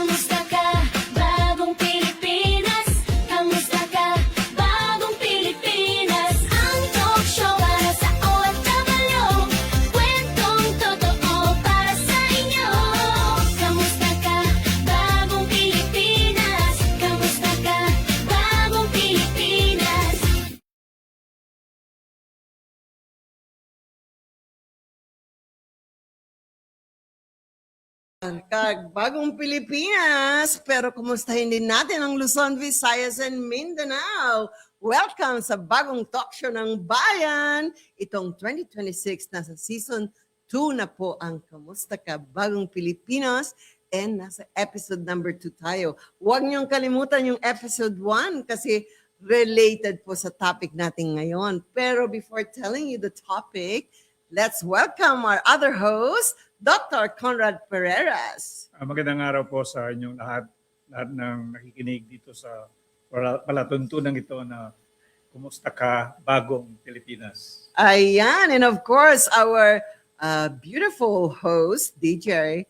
Kamusta ka, bagong Pilipinas? Kamusta ka, bagong Pilipinas? Ang talk show para sa OFW, kwentong totoo para sa inyo. Kamusta ka, bagong Pilipinas? Kamusta ka, bagong Pilipinas? Bagong Pilipinas, pero kumustahin din natin ang Luzon, Visayas, and Mindanao. Welcome sa bagong talk show ng Bayan. Itong 2026, nasa season 2 na po ang Kamusta Ka, Bagong Pilipinas, and nasa episode number 2 tayo. Huwag niyong kalimutan yung episode 1 kasi related po sa topic natin ngayon. Pero before telling you the topic, let's welcome our other host, Dr. Conrad Pereras. Magandang araw po sa inyong lahat ng nakikinig dito sa palatuntunan ito na Kumusta Ka, Bagong Pilipinas. Ayan, and of course, our beautiful host, DJ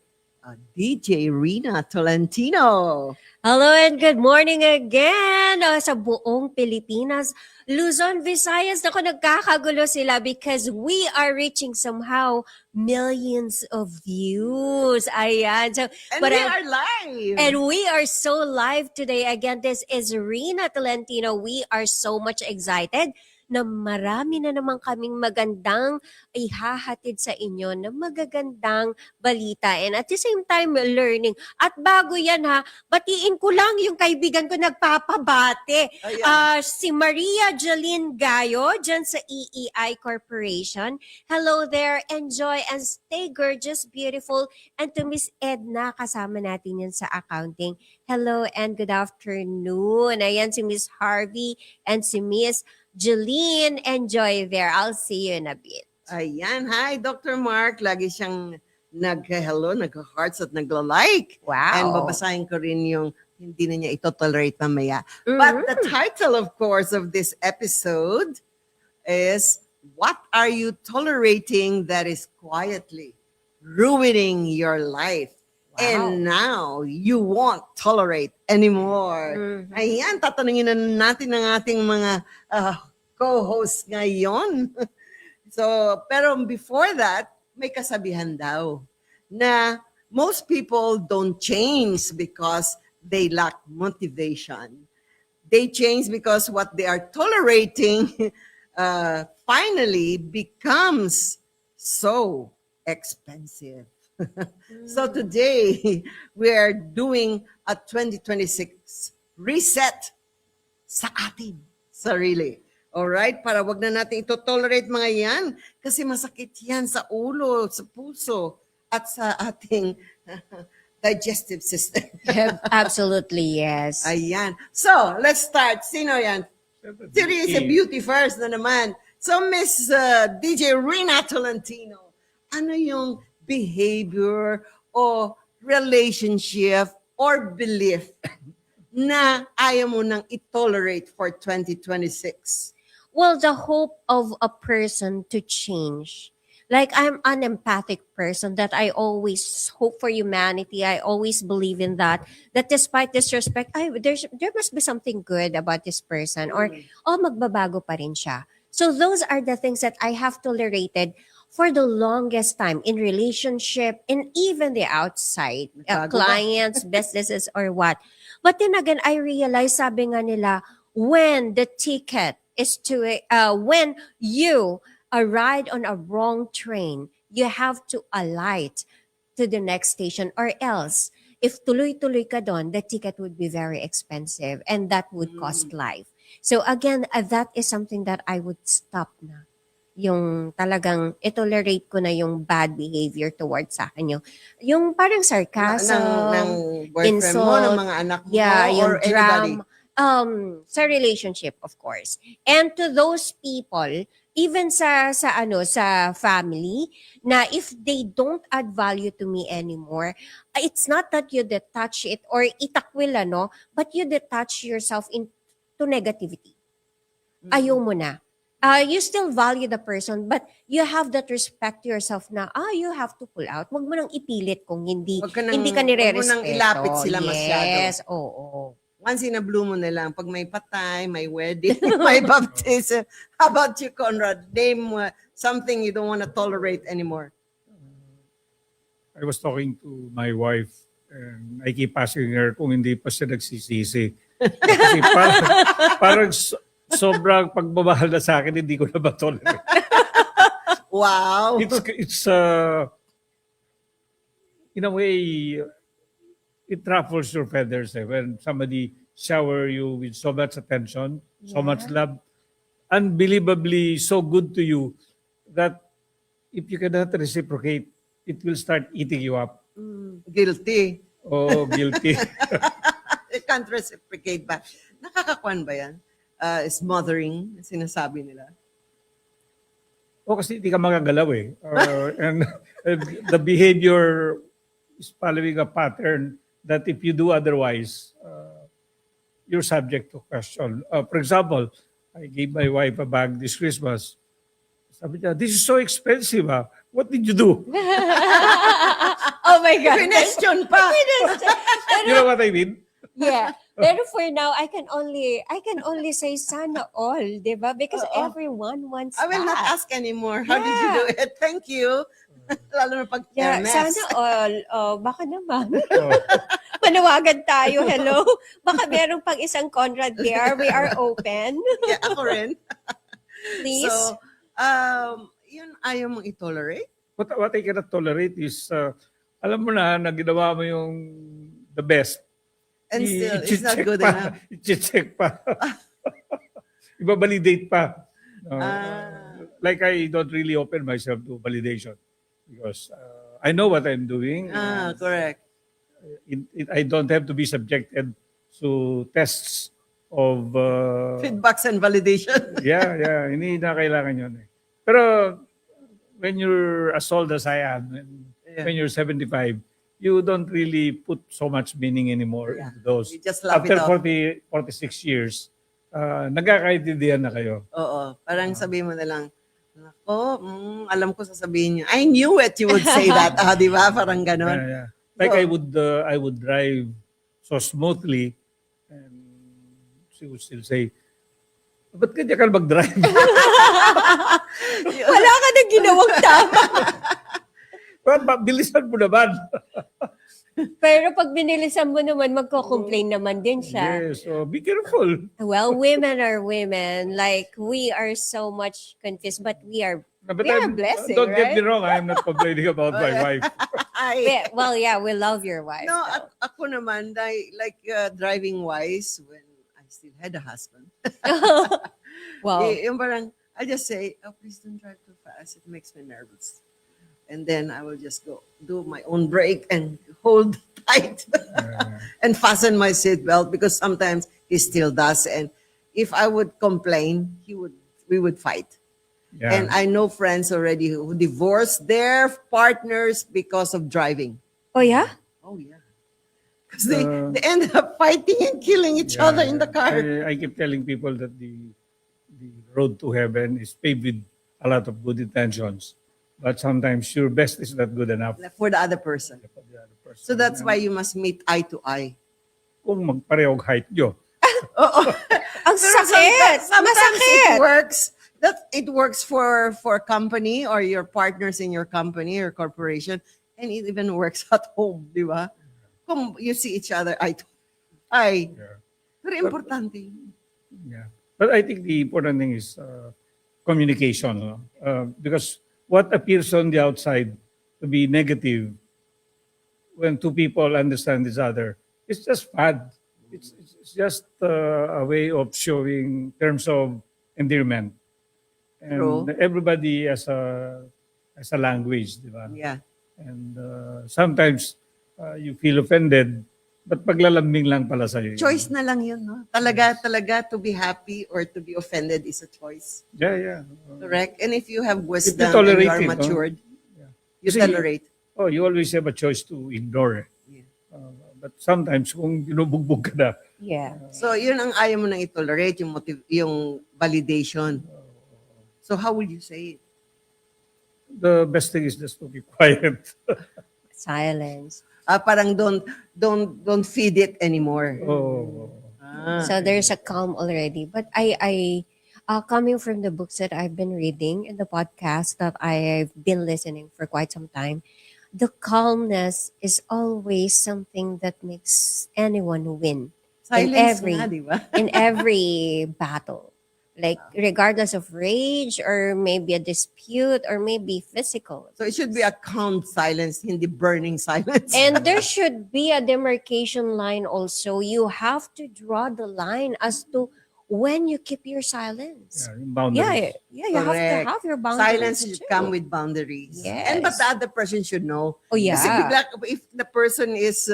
Rina Tolentino. Hello and good morning again sa buong Pilipinas. Luzon, Visayas, naku, nagkakagulo sila because we are reaching somehow millions of views. Ayan. So, And we are live. And we are so live today. Again, this is Rina Tolentino. We are so much excited na marami na naman kaming magandang ihahatid sa inyo na magagandang balita and at the same time learning. At bago yan batiin ko lang yung kaibigan ko nagpapabate. Ayan. Si Maria Jeline Gayo dyan sa EEI Corporation. Hello there. Enjoy and stay gorgeous, beautiful. And to Miss Edna, kasama natin yan sa accounting. Hello and good afternoon. Ayan si Miss Harvey and si Miss Jeline, enjoy there. I'll see you in a bit. Ayan, hi, Dr. Mark. Lagi siyang nag-hello, nag-hearts at nagla-like. Wow. And babasahin ko rin yung hindi na niya ito-tolerate mamaya. But the title, of course, of this episode is, What Are You Tolerating That Is Quietly Ruining Your Life? Wow. And now, you won't tolerate anymore. Ayan, tatanungin na natin ang ating mga co-hosts ngayon. So, pero before that, may kasabihan daw na most people don't change because they lack motivation. They change because what they are tolerating finally becomes so expensive. So today, we are doing a 2026 reset sa ating sarili. Alright? Para wag na natin ito-tolerate mga yan kasi masakit yan sa ulo, sa puso, at sa ating digestive system. Absolutely, yes. Ayan. So, let's start. Sino yan? Seriously, beauty first na naman. So, Miss DJ Rina Tolentino, ano yung behavior o relationship or belief na ayaw mo nang i-tolerate for 2026? Well, the hope of a person to change. Like, I'm an empathic person that I always hope for humanity. I always believe in that despite disrespect, there must be something good about this person or, magbabago pa rin siya. So those are the things that I have tolerated for the longest time in relationship and even the outside, clients, businesses, or what. But then again, I realized, sabi nga nila, when the ticket is when you ride on a wrong train, you have to alight to the next station or else if tuloy-tuloy ka doon, the ticket would be very expensive and that would cost life. So again, that is something that I would stop na. Yung talagang itolerate ko na yung bad behavior towards sa akin. Yung parang sarcasm, ng boyfriend mo, ng mga anak mo, or anybody? Sa relationship, of course. And to those people, even sa family, na if they don't add value to me anymore, it's not that you detach it or itakwil, but you detach yourself into negativity. Ayaw mo na. you still value the person, but you have that respect to yourself na, you have to pull out. Huwag mo nang ipilit kung hindi, Wag ka nang, hindi ka wag mo nang nire-respeto. ilapit sila masyado. Yes, oo. Once in a blue moon na lang, pag may patay, may wedding, may baptism. How about you, Conrad? Name something you don't want to tolerate anymore. I was talking to my wife and I keep asking her kung hindi pa siya nagsisisi. Kasi parang sobrang pagmamahal na sa akin, hindi ko na ba-tolerate. Wow. It's in a way, it ruffles your feathers when somebody shower you with so much attention, so much love, unbelievably so good to you that if you cannot reciprocate, it will start eating you up. Guilty. Oh, guilty. You can't reciprocate ba? Nakakakuan ba yan? Smothering, sinasabi nila. O kasi hindi ka magagalaw eh. And the behavior is following a pattern that if you do otherwise, you're subject to question. For example, I gave my wife a bag this Christmas. Sabi niya, this is so expensive. What did you do? Oh my God. Question pa. You know what I mean? Yeah. Pero for now, I can only say sana all, di ba? Because everyone wants I will not that. ask anymore. How did you do it? Thank you. Lalo na pag Yeah, Hermes. sana all. Oh, baka naman. Oh, Manawagan tayo. Hello. Baka merong pang isang Conrad there. We are open. Yeah, ako rin. Please. So, yun ayaw mong i-tolerate? what I cannot tolerate is, alam mo na ginawa mo yung the best. And still, it's not I-check good pa. enough. I-check pa. Iba-validate pa. Like I don't really open myself to validation because I know what I'm doing. Correct. I don't have to be subjected to tests of Feedbacks and validation. yeah, hindi na kailangan yun eh. Pero when you're as old as I am, when you're 75, you don't really put so much meaning anymore into those. You just laugh After it off. 46 years, nagkakaintindihan na kayo. Oo. Parang sabihin mo na lang, nako, alam ko sasabihin niyo. I knew it, you would say that. Di ba? Parang ganon. Yeah. Like So- I would drive so smoothly and she would still say, ba't kanya ka mag-drive? Wala ka na ginawang tama. Bilisan mo naman. Pero pag binilisan mo naman, magko-complain naman din siya. Yes, so be careful. Well, women are women. Like, we are so much confused, but we are But We are a blessing, don't get me right? wrong, I'm not complaining about my wife. well, yeah, we love your wife. No, so. ako naman, like driving wise, when I still had a husband, Wow. yung parang, I just say, oh, please don't drive too fast. It makes me nervous. And then I will just go do my own brake and hold tight and fasten my seatbelt because sometimes he still does. And if I would complain, we would fight. Yeah. And I know friends already who divorced their partners because of driving. Oh, yeah? Oh yeah, because they end up fighting and killing each other in the car. I keep telling people that the road to heaven is paved with a lot of good intentions. But sometimes your best is not good enough For the other person. for the other person. So that's why you must meet eye to eye. Kung magparehong height nyo. Ang sakit! Sometimes Masakit! it works for company or your partners in your company or corporation, and it even works at home, di ba? Kung you see each other eye to eye. Yeah. Very importante. Yeah. But I think the important thing is communication. No? Because what appears on the outside to be negative, when two people understand each other, it's just fun. It's just a way of showing terms of endearment. And True. everybody has a language, di ba? Yeah. And sometimes you feel offended, but paglalambing lang pala sa'yo. yun. Choice na lang yun, no? Talaga, to be happy or to be offended is a choice. Yeah. Correct? And if you have wisdom and tolerate you are it, no? matured, Yeah. you Kasi- tolerate. Oh, you always have a choice to ignore. Yeah. But sometimes, kung binubugbog ka na, Yeah. So, yun ang ayaw mo nang i-tolerate, yung validation. So how will you say it? The best thing is just to be quiet. Silence. Parang don't feed it anymore. Oh, So there's a calm already. But coming from the books that I've been reading and the podcast that I've been listening for quite some time, the calmness is always something that makes anyone win in Silence nga, di ba? every battle. Like regardless of rage or maybe a dispute or maybe physical. So it should be a calm silence, hindi burning silence. And there should be a demarcation line also. You have to draw the line as to when you keep your silence. yeah, yung boundaries. Yeah, you have to Correct. have your boundaries. Silence should too. come with boundaries. Yes. And but the other person should know. Oh, yeah. Kasi bigla, if the person is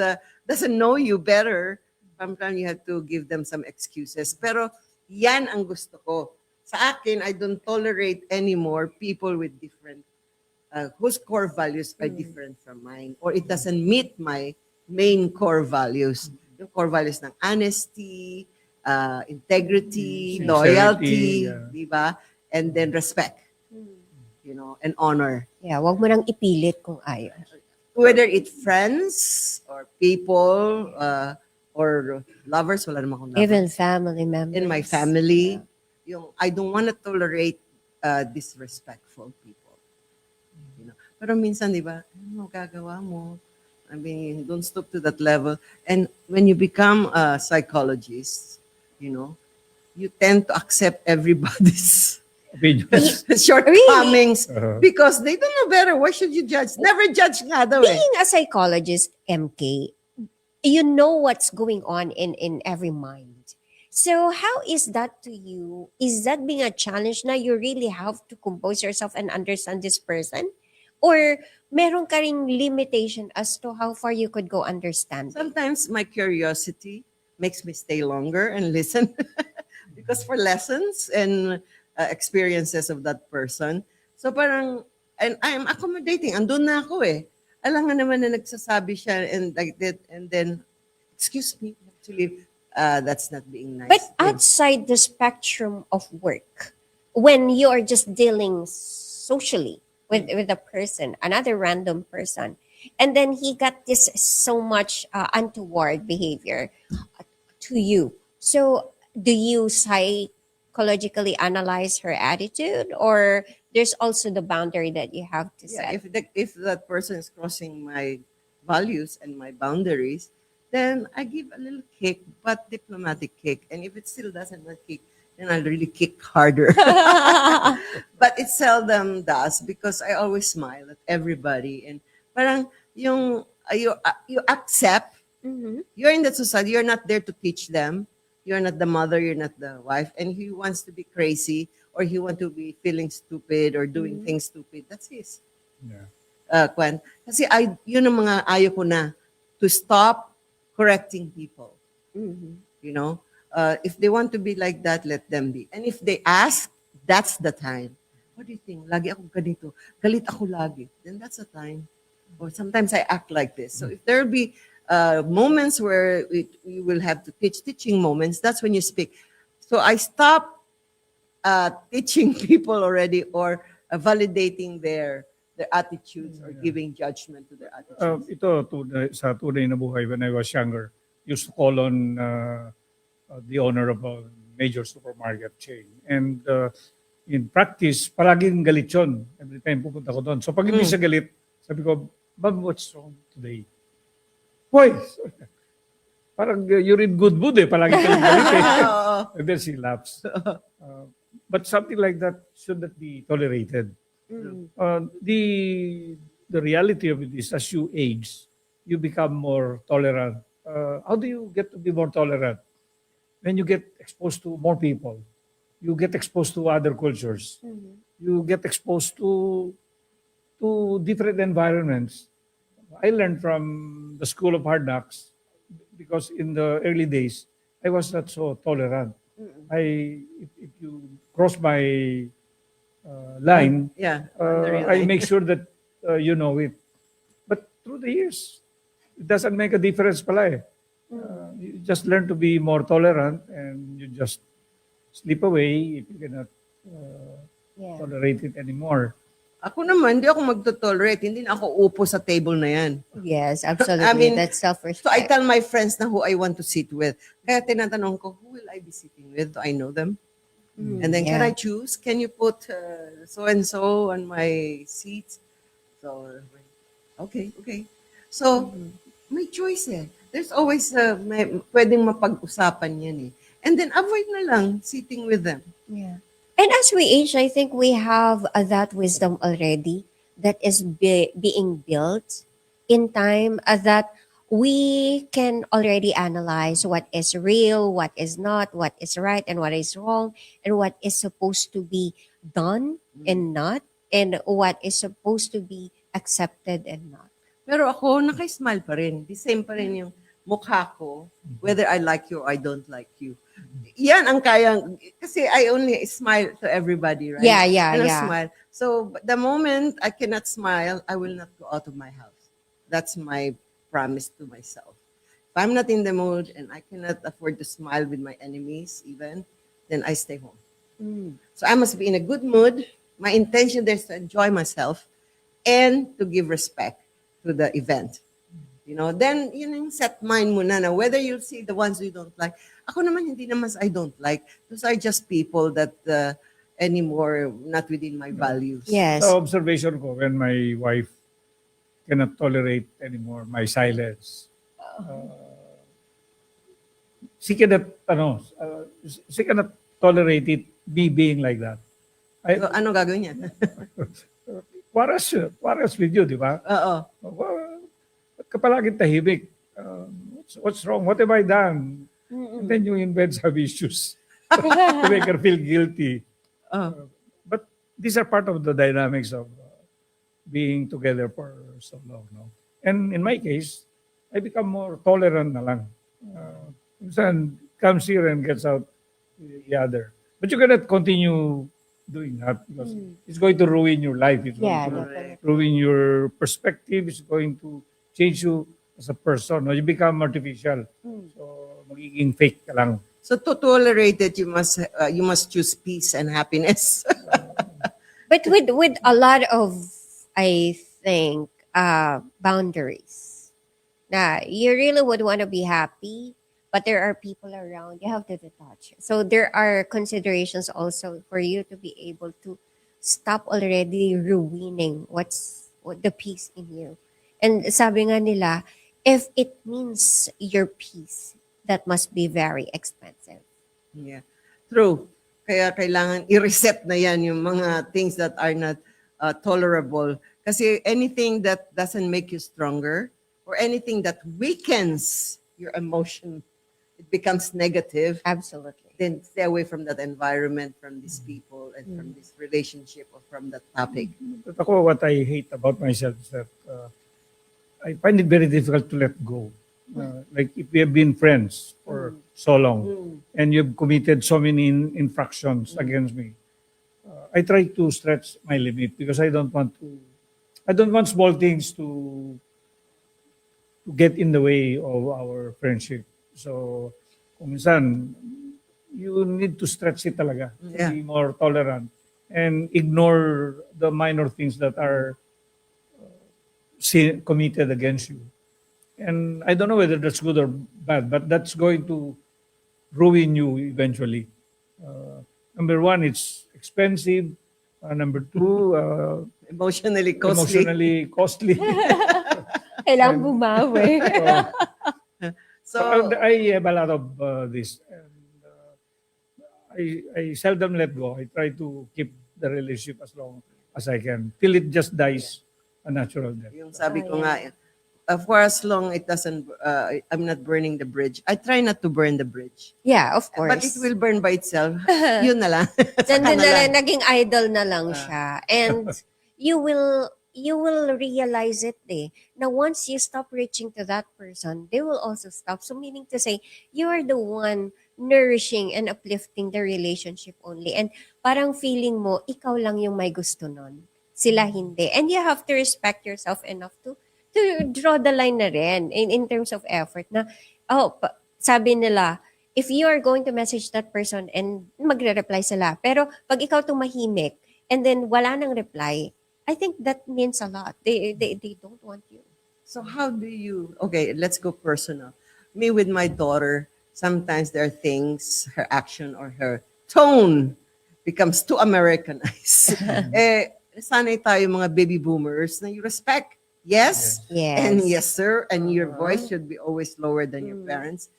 doesn't know you better, sometimes you have to give them some excuses. Pero yan ang gusto ko. Sa akin, I don't tolerate anymore people with different, whose core values are different from mine. Or it doesn't meet my main core values. Yung core values ng honesty, integrity, Sincerity, loyalty, yeah. di ba? And then respect, you know, and honor. Yeah, wag mo nang ipilit kung ayaw. Whether it's friends or people or lovers, wala naman akong lover. Even family members. In my family, yung I don't want to tolerate disrespectful people. You know? Pero minsan, di ba, ano gagawa mo? I mean, don't stoop to that level. And when you become a psychologist, you know, you tend to accept everybody's Opinions. shortcomings Uh-huh. because they don't know better. Why should you judge? Never judge nga daw eh. Being a psychologist, MK, you know what's going on in every mind. So how is that to you? Is that being a challenge na you really have to compose yourself and understand this person? Or meron ka ring limitation as to how far you could go understand? Sometimes my curiosity makes me stay longer and listen because for lessons and experiences of that person. So parang, and I'm accommodating. Andun na ako eh. Alam nga naman na nagsasabi siya and like that, and then, excuse me, actually, that's not being nice. But outside the spectrum of work, when you are just dealing socially with a person, another random person, and then he got this so much untoward behavior to you. So do you psychologically analyze her attitude, or there's also the boundary that you have to Yeah, set? if that person is crossing my values and my boundaries, then I give a little kick, but diplomatic kick. And if it still doesn't not kick, then I'll really kick harder. But it seldom does because I always smile at everybody. And parang yung you accept, you're in that society, you're not there to teach them. You're not the mother, you're not the wife. And he wants to be crazy or he wants to be feeling stupid or doing things stupid. That's his. Yeah. Kwan. Kasi yun ang mga ayaw ko na, to stop correcting people. You know, if they want to be like that, let them be. And if they ask, that's the time. What do you think? Lagi ako ganito. Galit ako lagi. Then that's the time. Or sometimes I act like this. So if there will be moments where we will have to teaching moments, that's when you speak. So I stop teaching people already or validating their attitudes or giving judgment to their attitudes. Ito, sa tunay na buhay, when I was younger, used to call on the owner of a major supermarket chain. And in practice, palaging galit yun every time pupunta ko doon. So pag hindi siya galit, sabi ko, Bob, what's wrong today? Why? Parang you're in good mood eh. Palagi ka galit eh. And then she laughs. But something like that should not be tolerated. The reality of it is, as you age, you become more tolerant. How do you get to be more tolerant? When you get exposed to more people, you get exposed to other cultures, you get exposed to different environments. I learned from the school of hard knocks because in the early days, I was not so tolerant. If you cross my line, Yeah. I make sure that you know it. But through the years, it doesn't make a difference pala eh. You just learn to be more tolerant and you just slip away if you cannot Yeah. tolerate it anymore. Ako naman, hindi ako magto-tolerate. Hindi na ako upo sa table na yan. Yes, I absolutely. mean, That's so I self-respect. tell my friends na who I want to sit with. Kaya tinatanong ko, who will I be sitting with? Do I know them? And then, can Yeah. I choose? Can you put so-and-so on my seat? So, okay. So, may choice eh. There's always, pwedeng mapag-usapan yan eh. And then, avoid na lang sitting with them. Yeah. And as we age, I think we have that wisdom already that is being built in time, that we can already analyze what is real, what is not, what is right and what is wrong, and what is supposed to be done and not, and what is supposed to be accepted and not. Pero ako, naka-smile pa rin. The same pa rin yung mukha ko, whether I like you or I don't like you. Yan ang kayang, kasi I only smile to everybody, right? Yeah, yeah, And I yeah. smile. So, the moment I cannot smile, I will not go out of my house. That's my promise to myself. If I'm not in the mood and I cannot afford to smile with my enemies even, then I stay home. So I must be in a good mood. My intention there is to enjoy myself and to give respect to the event. Then yun yung set mind mo na whether you'll see the ones you don't like. Ako naman, hindi naman I don't like. Those are just people that anymore not within my values. Yes. Sa observation ko, when my wife cannot tolerate anymore my silence, she cannot, she cannot tolerate it, me being like that. So, ano gagawin niya? Waras with you, di ba? Oo. Ba't ka palaging tahimik? What's wrong? What have I done? And then you invent some issues to make her feel guilty. But these are part of the dynamics of being together for so long. No? And in my case, I become more tolerant na lang. Minsan comes here and gets out the other. But you cannot continue doing that because it's going to ruin your life. It's Yeah, going to definitely. ruin your perspective. It's going to change you as a person. No? You become artificial. So, magiging fake ka lang. So to tolerate it, you must choose peace and happiness. But with a lot of, I think, boundaries. Now, you really would want to be happy, but there are people around. You have to detach. So there are considerations also for you to be able to stop already ruining what the peace in you. And sabi nga nila, if it means your peace, that must be very expensive. Yeah. True. Kaya kailangan i-reset na yan yung mga things that are not tolerable. Kasi anything that doesn't make you stronger or anything that weakens your emotion, it becomes negative, Absolutely. then stay away from that environment, from these people, and from this relationship or from that topic. But ako, what I hate about myself is that I find it very difficult to let go. Like if we have been friends for so long and you've committed so many infractions against me, I try to stretch my limit because I don't want small things to get in the way of our friendship. So, kung minsan, you need to stretch it talaga to Yeah. be more tolerant and ignore the minor things that are committed against you. And I don't know whether that's good or bad, but that's going to ruin you eventually. Number one, it's expensive. Number two, Emotionally costly. emotionally costly. Kailangan bumawi. So, So, I have a lot of this. And, I seldom let go. I try to keep the relationship as long as I can till it just dies a natural death. yung sabi ko nga, for as long it doesn't, I'm not burning the bridge. I try not to burn the bridge. Yeah, of course. But it will burn by itself. Yun na lang. Nandun Saka na lang, naging idol na lang siya. And you will realize it na once you stop reaching to that person, they will also stop. So meaning to say, you are the one nourishing and uplifting the relationship only. And parang feeling mo, ikaw lang yung may gusto nun. Sila hindi. And you have to respect yourself enough to draw the line na rin in terms of effort na, sabi nila, if you are going to message that person and magre-reply sila, pero pag ikaw tumahimik, and then wala nang reply, I think that means a lot. They don't want you. So how do you, okay, let's go personal. Me with my daughter, sometimes there are things, her action or her tone becomes too Americanized. Sanay tayo mga baby boomers na you respect. Yes. Yes. And yes, sir. And your voice should be always lower than your parents.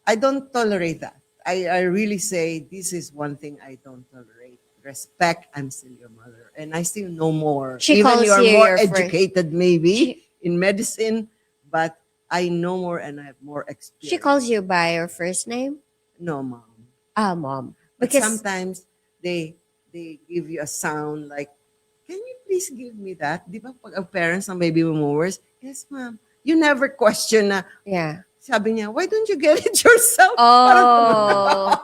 I don't tolerate that. I really say this is one thing I don't tolerate. Respect, I'm still your mother. And I still know more. She Even calls you are you more your friend. educated maybe in medicine, but I know more and I have more experience. She calls you by your first name? No, mom. Mom. But Because sometimes they give you a sound like, can you please give me that? Di ba pag ang parents ng baby boomers, yes ma'am. You never question na, yeah. sabi niya, why don't you get it yourself? Oh.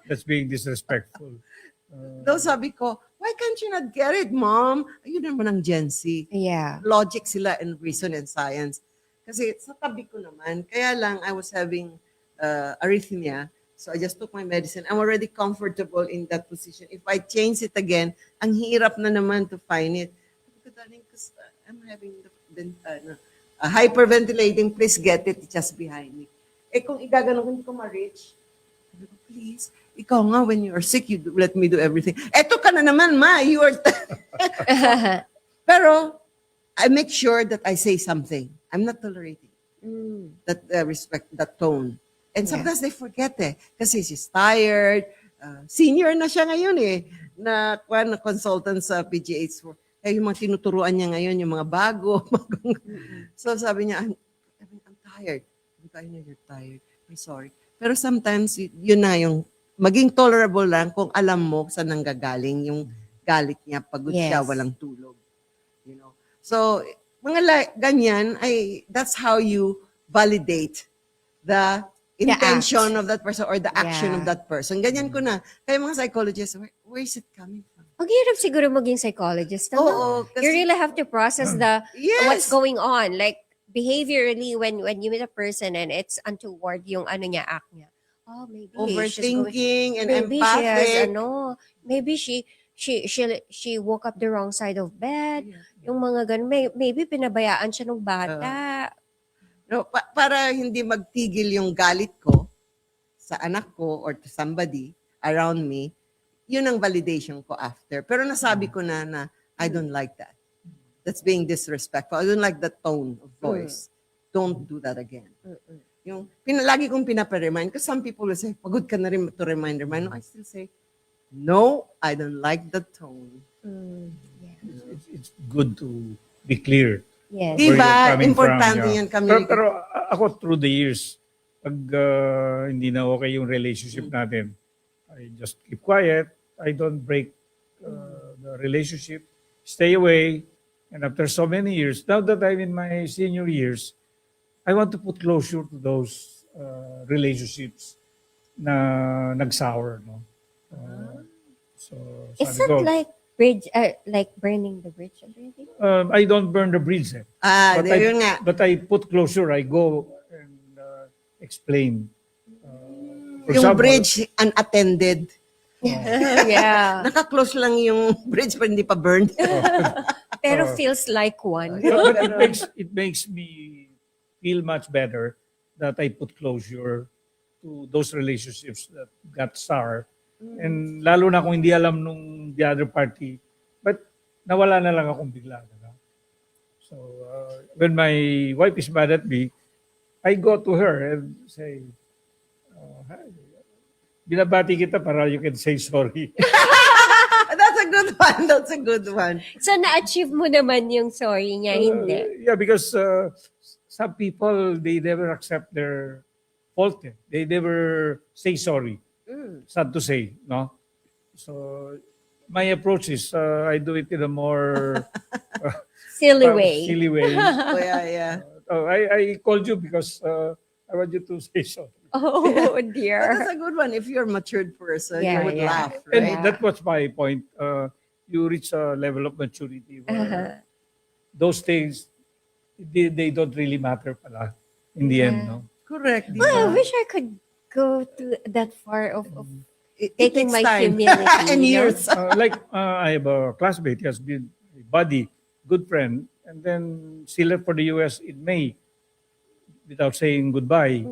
That's being disrespectful. Daw sabi ko, why can't you not get it, mom? Ayun naman ang Gen Z. Yeah. Logic sila and reason and science. Kasi sa tabi ko naman, kaya lang I was having arrhythmia. So I just took my medicine. I'm already comfortable in that position. If I change it again, ang hirap na naman to find it. Sabi ko, darling, because I'm having hyperventilating, please get it, it's just behind me. Eh kung igaganon ko, hindi ko ma-reach. Sabi ko, please, ikaw nga, when you are sick, you let me do everything. Eto ka na naman, ma, you are... Pero, I make sure that I say something. I'm not tolerating that respect, that tone. And sometimes they forget kasi she's tired. Senior na siya ngayon na consultant sa PGH. Yung mga tinuturuan niya ngayon, yung mga bago. So sabi niya, I'm tired. I know you're tired. I'm sorry. Pero sometimes, yun na yung maging tolerable lang kung alam mo saan nanggagaling yung galit niya, pagod siya, Yes. walang tulog. You know? So, mga ganyan, that's how you validate the intention of that person or the action of that person. Ganyan ko na. Kaya mga psychologists, where is it coming from? Ang hirap siguro maging psychologist. Oo, No? kasi- You really have to process the Yes. what's going on. Like, behaviorally, when you meet a person and it's untoward yung ano niya, act niya. Oh, maybe she's going, Overthinking and maybe she has, empathic. maybe she woke up the wrong side of bed. Yung mga ganun. Maybe pinabayaan siya ng bata. No, para hindi magtigil yung galit ko sa anak ko or to somebody around me, yun ang validation ko after. Pero nasabi ko na I don't like that. That's being disrespectful. I don't like that tone of voice. Don't do that again. Yung lagi kong pinaparemind, because some people will say, pagod ka na rin to remind. No, I still say, no, I don't like the tone. It's good to be clear. Yes. Where Diba? you're coming Importante from, yan, Pero, communicate. pero ako through the years, pag hindi na okay yung relationship natin, I just keep quiet. I don't break the relationship. Stay away. And after so many years, now that I'm in my senior years, I want to put closure to those relationships na nag-sour. No? So, Is sabi it ko, like burning the bridge already? I don't burn the bridge. But Yun nga. But I put closure. I go and explain. For Yung example, bridge unattended. Yeah. Naka-close lang yung bridge pero hindi pa burned. Pero feels like one. but it makes me feel much better that I put closure to those relationships that got sour. And lalo na kung hindi alam nung the other party, but nawala na lang akong bigla. Diba? So when my wife is mad at me, I go to her and say, hi, binabati kita para you can say sorry. That's a good one. That's a good one. So, na-achieve mo naman yung sorry niya, hindi? Yeah, because some people, they never accept their fault. They never say sorry. Sad to say, no? So, my approach is, I do it in a more Silly way. silly way. Oh, yeah. I called you because I want you to say sorry. Oh, But dear. that's a good one. If you're a matured person, Yeah, you would yeah. laugh, And right? that was my point. You reach a level of maturity where those things, they don't really matter pala in the end, no? Correct. di Well, I ba? wish I could go to that far of it taking takes my time humility, and you know? years. Like I have a classmate, he has been a buddy, good friend, and then she left for the US in May without saying goodbye.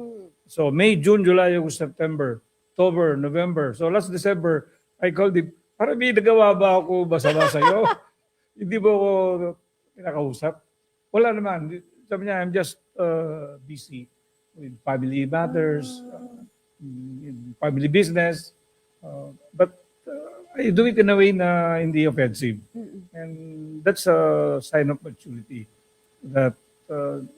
So May, June, July, August, September, October, November. So last December, I called him, para may nagawa ba ako masama sa'yo? Hindi mo ako kinakausap? Wala naman. Sabi niya, I'm just busy with family matters, in family business. But I do it in a way na hindi offensive. And that's a sign of maturity. That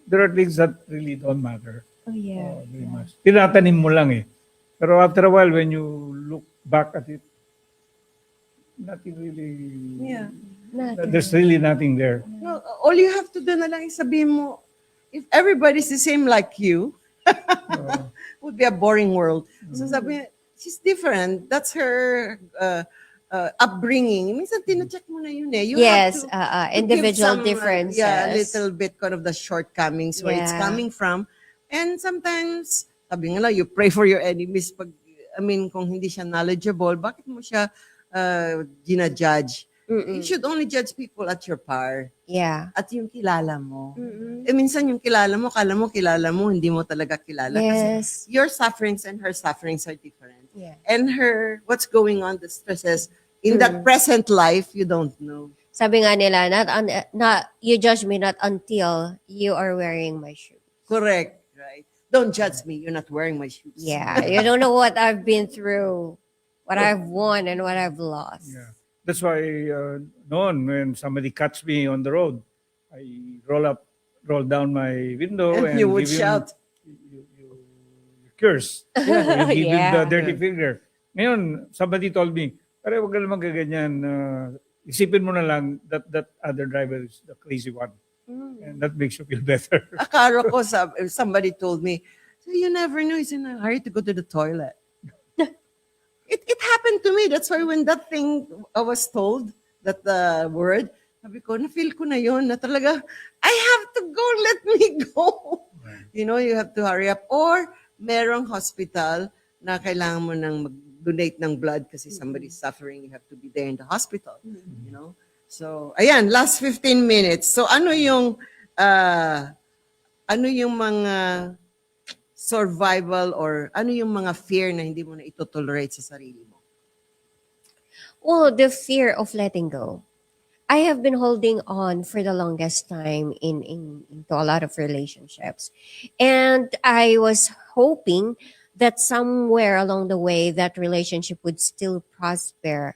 there are things that really don't matter Oh, yeah. very much. Tinatanim mo lang eh. Pero after a while, when you look back at it, nothing really, Yeah. there's really nothing there. No, all you have to do na lang is sabihin mo, if everybody's the same like you, would be a boring world. So sabi, she's different. That's her upbringing. Minsan tinacheck mo na yun eh. You Yes, have to give individual some, differences. yeah, a little bit kind of the shortcomings where it's Yeah. coming from. And sometimes, sabi nga lang, you pray for your enemies. Pag, I mean, kung hindi siya knowledgeable, bakit mo siya ginajudge? You should only judge people at your par. Yeah. At yung kilala mo. Eh, minsan yung kilala mo, kala mo kilala mo, hindi mo talaga kilala. Yes. Kasi your sufferings and her sufferings are different. Yeah. And her, what's going on, the stresses, in that present life, you don't know. Sabi nga nila, not you judge me not until you are wearing my shoe. Correct, right? Don't judge me, you're not wearing my shoes. Yeah, you don't know what I've been through, what I've won and what I've lost. Yeah. That's why noon when somebody catch me on the road, I roll down my window And and you would give him, shout. you curse. You give him Yeah. the dirty finger. Ngayon, somebody told me, pare, wag ka naman gaganyan. Isipin mo na lang that other driver is the crazy one. And that makes you feel better. Akala ko, somebody told me, so you never know, he's in a hurry to go to the toilet. It happened to me. That's why when that thing I was told, that word, sabi ko, na-feel ko na yun, na talaga, I have to go, let me go. You know, you have to hurry up. Or, merong hospital na kailangan mo nang mag-donate ng blood kasi somebody's suffering, you have to be there in the hospital. You know? So, ayan, last 15 minutes. So, ano yung mga survival or ano yung mga fear na hindi mo na ito-tolerate sa sarili mo? Well, the fear of letting go. I have been holding on for the longest time into a lot of relationships. And I was hoping that somewhere along the way that relationship would still prosper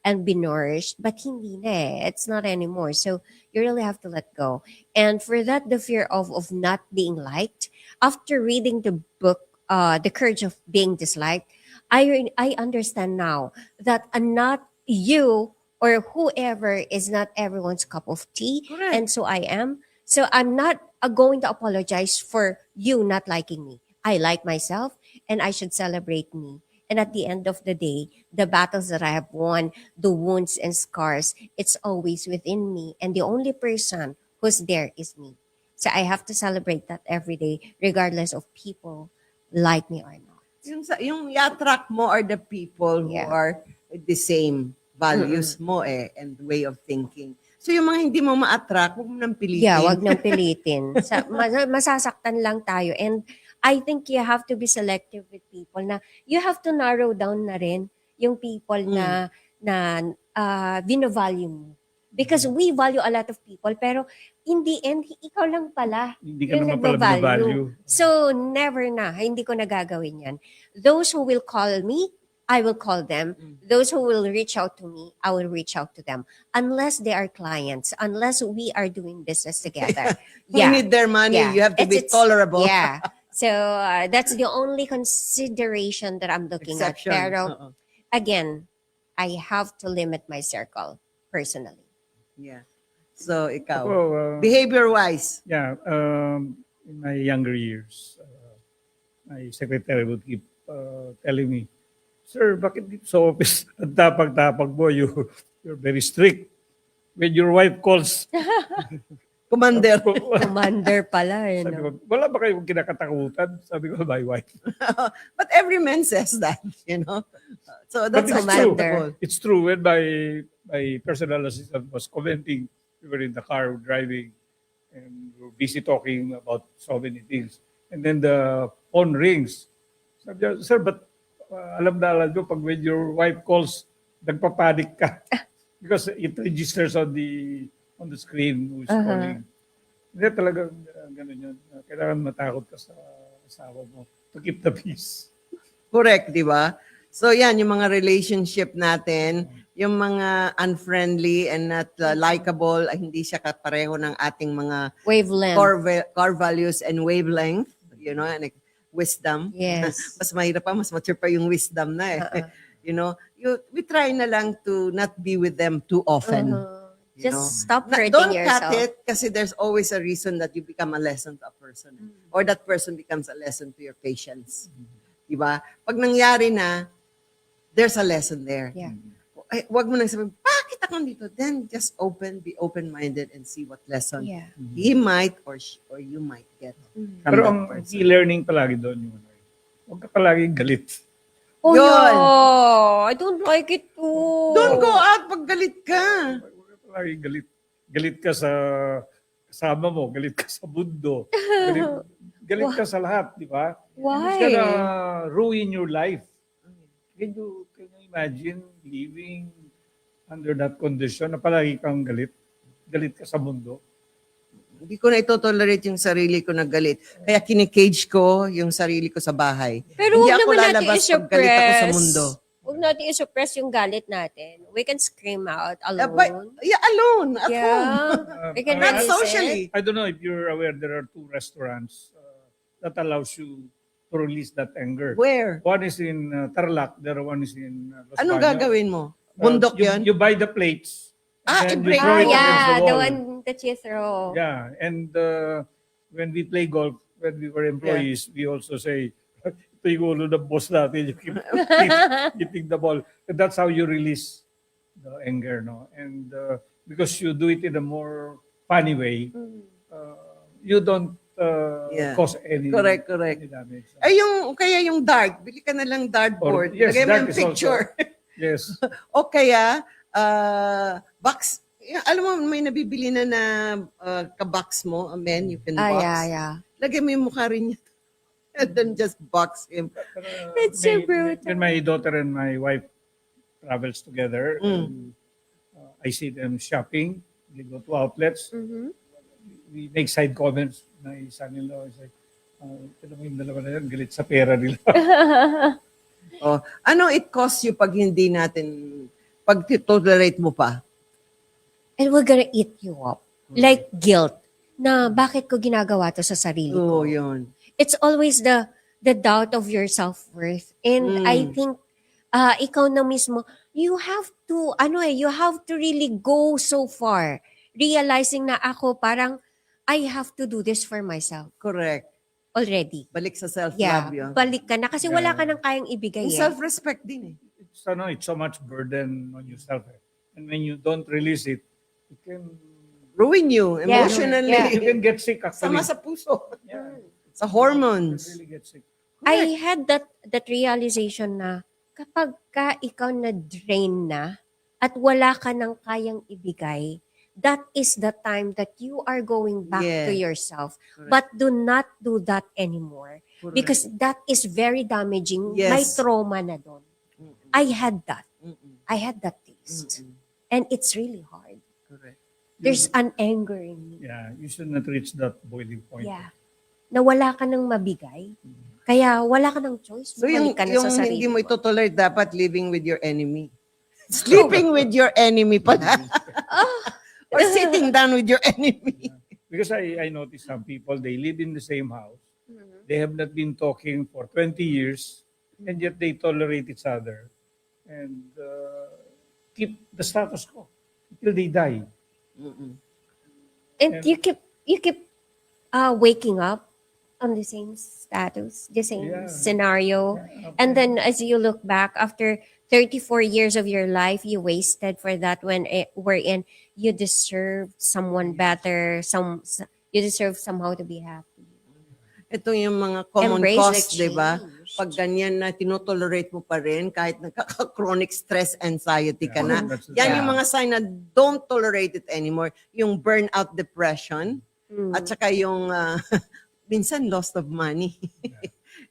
and be nourished, but hindi na eh. It's not anymore. So you really have to let go. And for that, the fear of not being liked, after reading the book, The Courage of Being Disliked, I understand now that not you or whoever is not everyone's cup of tea. Correct. And so I am. So I'm not going to apologize for you not liking me. I like myself and I should celebrate me. And at the end of the day, the battles that I have won, the wounds and scars, it's always within me. And the only person who's there is me. So I have to celebrate that every day, regardless of people like me or not. Yung i-attract mo are the people who Yeah. are with the same values mo and way of thinking. So yung mga hindi mo ma-attract, huwag mo nang pilitin. Yeah, wag nang pilitin. Masasaktan lang tayo. And I think you have to be selective with people na you have to narrow down na rin yung people na vino-value mo. Because we value a lot of people, pero in the end, ikaw lang pala Hindi ka yung naman pala nagbavalue. binavalue. So, never na. Hindi ko nagagawin yan. Those who will call me, I will call them. Those who will reach out to me, I will reach out to them. Unless they are clients, unless we are doing business together. We need their money. Yeah. You have to be It's- tolerable. Yeah. So, that's the only consideration that I'm looking Exception. at. Pero, Oo. again, I have to limit my circle personally. Yeah. So, ikaw. Ako, Behavior-wise. yeah, in my younger years, my secretary would keep telling me, "Sir, bakit dito sa office ang tapag-tapag mo? You're very strict. When your wife calls, Commander. Commander pala, eh, Sabi ko, no? wala ba kayong kinakatakutan? Sabi ko, my wife. But every man says that, So But that's it's true. acceptable. It's true. When my personal assistant was commenting, we were in the car driving and we were busy talking about so many things. And then the phone rings. Sabi niya, sir, but alam na alam nyo, pag when your wife calls, nagpapanik ka. Because it registers on the screen who's calling. Hindi talagang ganun yun. Kailangan matakot ka sa asawa mo to keep the peace. Correct, di ba? So yan, yung mga relationship natin, yung mga unfriendly and not likable, ay hindi siya kapareho ng ating mga Wavelength. core values and wavelength, and wisdom. Yes. Mas mahirap pa, mas mature pa yung wisdom na eh. We try na lang to not be with them too often. Just stop Na- hurting don't yourself. cut it kasi there's always a reason that you become a lesson to a person. Or that person becomes a lesson to your patience. Diba? Pag nangyari na, there's a lesson there. Yeah. Ay, wag mo nang sabihin, bakit ako dito? Then just be open-minded and see what lesson Yeah. he might or you might get. from Pero that ang person. key learning palagi doon yung huwag ka palaging galit. Oh, Yun. yeah. I don't like it too. Don't go out pag galit ka. Huwag ka palaging galit. Galit ka sa kasama mo, galit ka sa mundo, galit ka sa lahat, di ba? Why? It's gonna ruin your life. Can you imagine living under that condition na palagi kang galit? Galit ka sa mundo? Hindi ko na itotolerate yung sarili ko na galit. Kaya kinikage ko yung sarili ko sa bahay. Pero Hindi huwag ako naman natin lalabas pag galit ako sa mundo. Huwag natin i-suppress yung galit natin. We can scream out alone. Alone, at home. Yeah. We can Not release socially. I don't know if you're aware, there are 2 restaurants that allows you to release that anger. Where? One is in Tarlac, the other one is in Los Anong Baños. gagawin mo? Bundok you, yun? You buy the plates. and i-break you throw it mo. against Yeah, the wall. one that you throw. Yeah, and when we play golf, when we were employees, we also say, ito yung ulo ng boss natin, you keep hitting the ball. And that's how you release the anger, no? And because you do it in a more funny way, you don't cause any Correct. any damage. Ay, kaya yung dart, bili ka na lang dartboard. Yes, Lagay mo dart yung is picture. Yes. O kaya, box. Alam mo, may nabibili na kabox mo, you can box. Yeah. Lagay mo yung mukha rin niya. And then just box him. That's so brutal. When my daughter and my wife travels together, I see them shopping. They go to outlets. We make side comments. My son-in-law is like, ito naman yung dalawa na yan, galit sa pera nila. Ano it costs you pag hindi natin, pag tolerate mo pa? And we're gonna eat you up. Like guilt. Na bakit ko ginagawa to sa sarili ko? Oo, yun. It's always the doubt of your self-worth. And I think ikaw na mismo, you have to really go so far. Realizing na ako parang, I have to do this for myself Correct. already. Balik sa self-love Yeah, yun. balik ka na. Kasi wala ka nang kayang ibigay. Yung Eh. self-respect din eh. It's so much burden on yourself. And when you don't release it, it can Ruin you Yeah. emotionally. Yeah. you can get sick actually. Sama sa puso. Yeah. Sa hormones. You really get sick. I had that realization na kapag ka ikaw na-drain na at wala ka nang kayang ibigay, that is the time that you are going back Yeah. to yourself. Correct. But do not do that anymore. Correct. Because that is very damaging. Yes. May trauma na doon. I had that. Mm-mm. I had that taste. Mm-mm. And it's really hard. Correct. There's an anger in me. Yeah, you should not reach that boiling point. Yeah. Na wala ka nang mabigay. Kaya wala ka ng choice. So yung, Bumalik ka na yung sa sarili hindi mo mo. itotolerate, dapat living with your enemy. Sleeping with your enemy pala. Or sitting down with your enemy. Because I notice some people, they live in the same house. They have not been talking for 20 years, and yet they tolerate each other and keep the status quo until they die. And you keep waking up on the same status, the same Yeah. scenario. Yeah. And then as you look back after 34 years of your life you wasted for that when wherein you deserve someone better, you deserve somehow to be happy. Ito yung mga common Embrace the cause, di ba? change. Pag ganyan na tinotolerate mo pa rin, kahit nagkaka-chronic stress, anxiety ka na, That's- yan yung mga sign na don't tolerate it anymore. Yung burnout depression, at saka yung minsan loss of money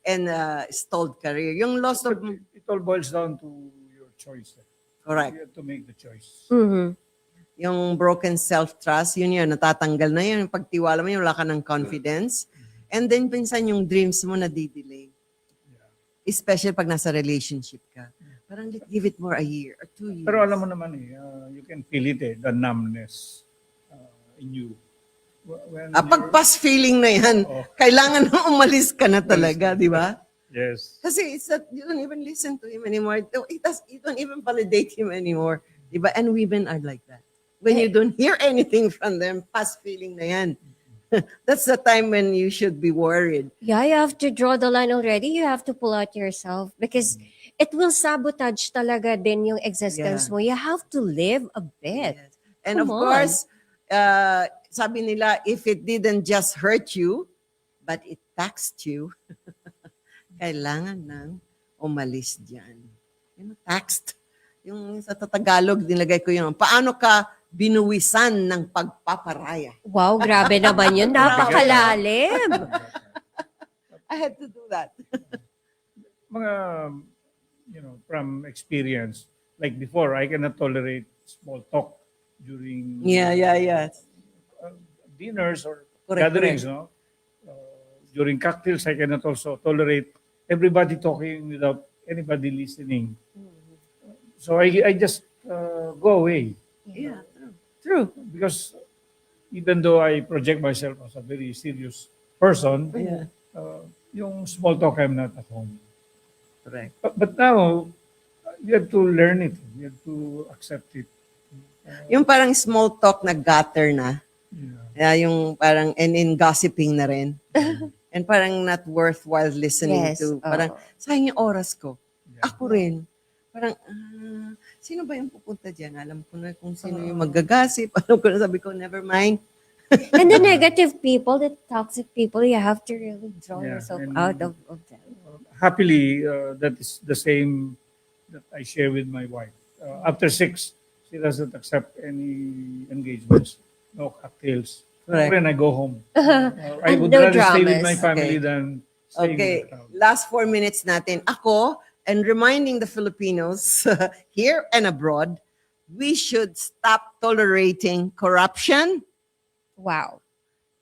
and stalled career. Yung loss of, It all boils down to your choice. correct. You have to make the choice. Mhm. Yung broken self-trust, yun natatanggal na yun. Yung pagtiwala mo, wala ka ng confidence. And then, pinsan yung dreams mo na delay. Especially pag nasa relationship ka. Parang give it more a year or 2 years. Pero alam mo naman you can feel it the numbness in you. When Pag past feeling na yan, kailangan na umalis ka na talaga, di ba? yes. Kasi it's that you don't even listen to him anymore. You don't even validate him anymore. Di ba? And women are like that. When you don't hear anything from them, past feeling na yan. That's the time when you should be worried. Yeah, you have to draw the line already. You have to pull out yourself because it will sabotage talaga din yung existence Yeah. mo. You have to live a bit. Yes. And of Come on. course, sabi nila, if it didn't just hurt you, but it taxed you, kailangan nang umalis dyan. Yung taxed. Yung sa Tagalog, nilagay ko yun. Paano ka binuwisan ng pagpaparaya? Wow, grabe naman yun. Napakalalim. I had to do that. Mga, from experience, like before, I cannot tolerate small talk during Yeah. dinners or Correct, gatherings, no? During cocktails, I cannot also tolerate everybody talking without anybody listening. So I just go away. Yeah, true. Because even though I project myself as a very serious person, Yeah. yung small talk, I'm not at home. Correct. But now, you have to learn it. You have to accept it. Yung parang small talk na gutter na. Yeah. Yung parang, and in gossiping na rin. And parang not worthwhile listening Yes, to. Parang, oo. sayang yung oras ko. Yeah. Ako rin. Parang, sino ba yung pupunta dyan? Alam ko na kung sino yung magagasip. Alam ko na, sabi ko, never mind. And the negative people, the toxic people, you have to really draw Yeah, yourself and- out of them. Happily, that is the same that I share with my wife. After 6, she doesn't accept any engagements, no cocktails. Correct. When I go home, I And would no rather stay with dramas. my family Okay. than staying Okay, with the crowd. last 4 minutes natin. Ako, and reminding the Filipinos here and abroad, we should stop tolerating corruption, Wow.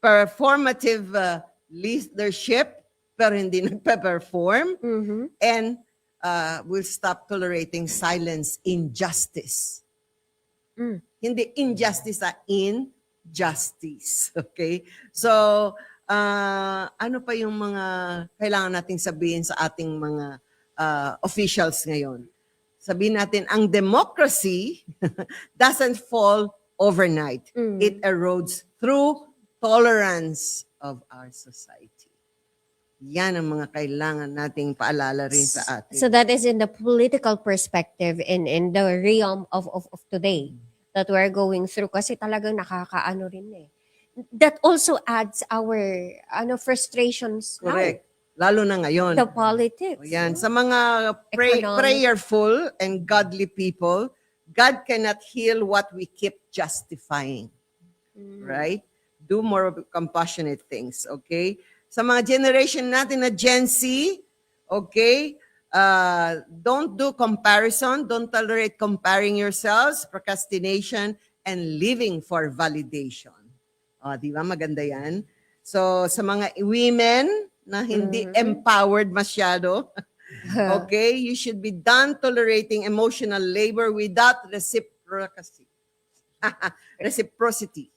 performative leadership, pero hindi nagpe-perform, Mhm. and we'll stop tolerating silence injustice. Hindi injustice, injustice. Okay? So, ano pa yung mga kailangan nating sabihin sa ating mga officials ngayon? Sabihin natin, ang democracy doesn't fall overnight. It erodes through tolerance of our society. Yan ang mga kailangan nating paalala rin sa atin. So that is in the political perspective in the realm of today that we're going through kasi talagang nakakaano rin eh. That also adds our frustrations now. Correct. Lalo na ngayon. The politics. O yan, sa mga Economic. prayerful and godly people, God cannot heal what we keep justifying. Right? Do more of compassionate things, okay? Sa mga generation natin na Gen Z, okay, don't do comparison, don't tolerate comparing yourselves, procrastination, and living for validation. Di ba? Maganda yan. So, sa mga women na hindi empowered masyado, okay, you should be done tolerating emotional labor without reciprocity. Reciprocity.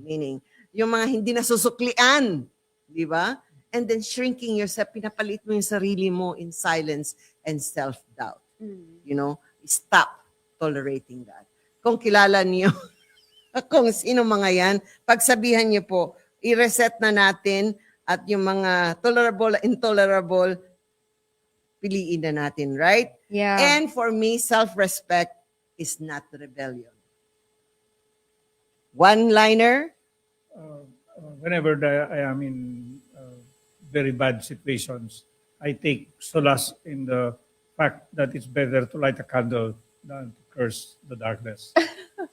Meaning, yung mga hindi nasusuklian, di ba? And then shrinking yourself, pinapalit mo yung sarili mo in silence and self-doubt. You know, stop tolerating that. Kung kilala niyo kung sino mga yan, pagsabihan niyo po, i-reset na natin at yung mga tolerable, intolerable, piliin na natin, right? Yeah. And for me, self-respect is not rebellion. One-liner, Whenever I am in very bad situations, I take solace in the fact that it's better to light a candle than to curse the darkness.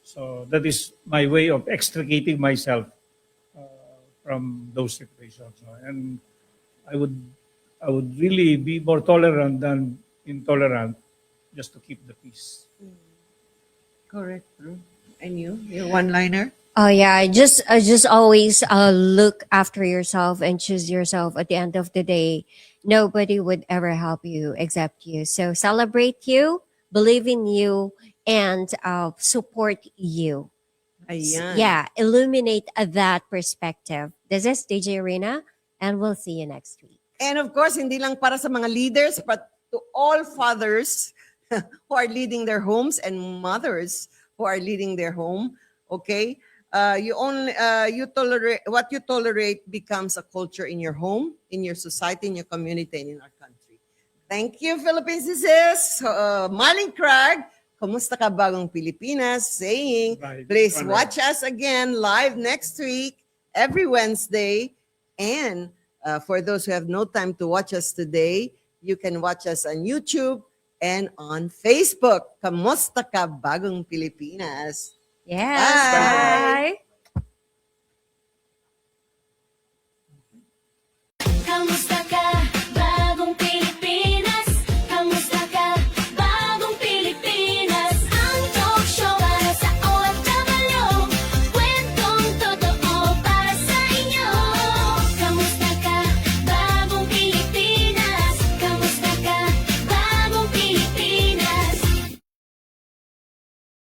So that is my way of extricating myself from those situations. And I would I would really be more tolerant than intolerant just to keep the peace. correct, true. And you, your one-liner? Oh yeah, just always look after yourself and choose yourself. At the end of the day, nobody would ever help you except you. So celebrate you, believe in you, and support you. Ayan. Yeah, illuminate that perspective. This is DJ Rina, and we'll see you next week. And of course, hindi lang para sa mga leaders, but to all fathers who are leading their homes and mothers who are leading their home. Okay, you tolerate what you tolerate becomes a culture in your home, in your society, in your community, and in our country. Thank you, Philippines. This is Maling Crag. Kumusta ka bagong Pilipinas? Saying, Bye. please Conrad. watch us again live next week, every Wednesday. And for those who have no time to watch us today, you can watch us on YouTube and on Facebook. Kamusta ka bagong Pilipinas? Yes, Bye. bye. Kamusta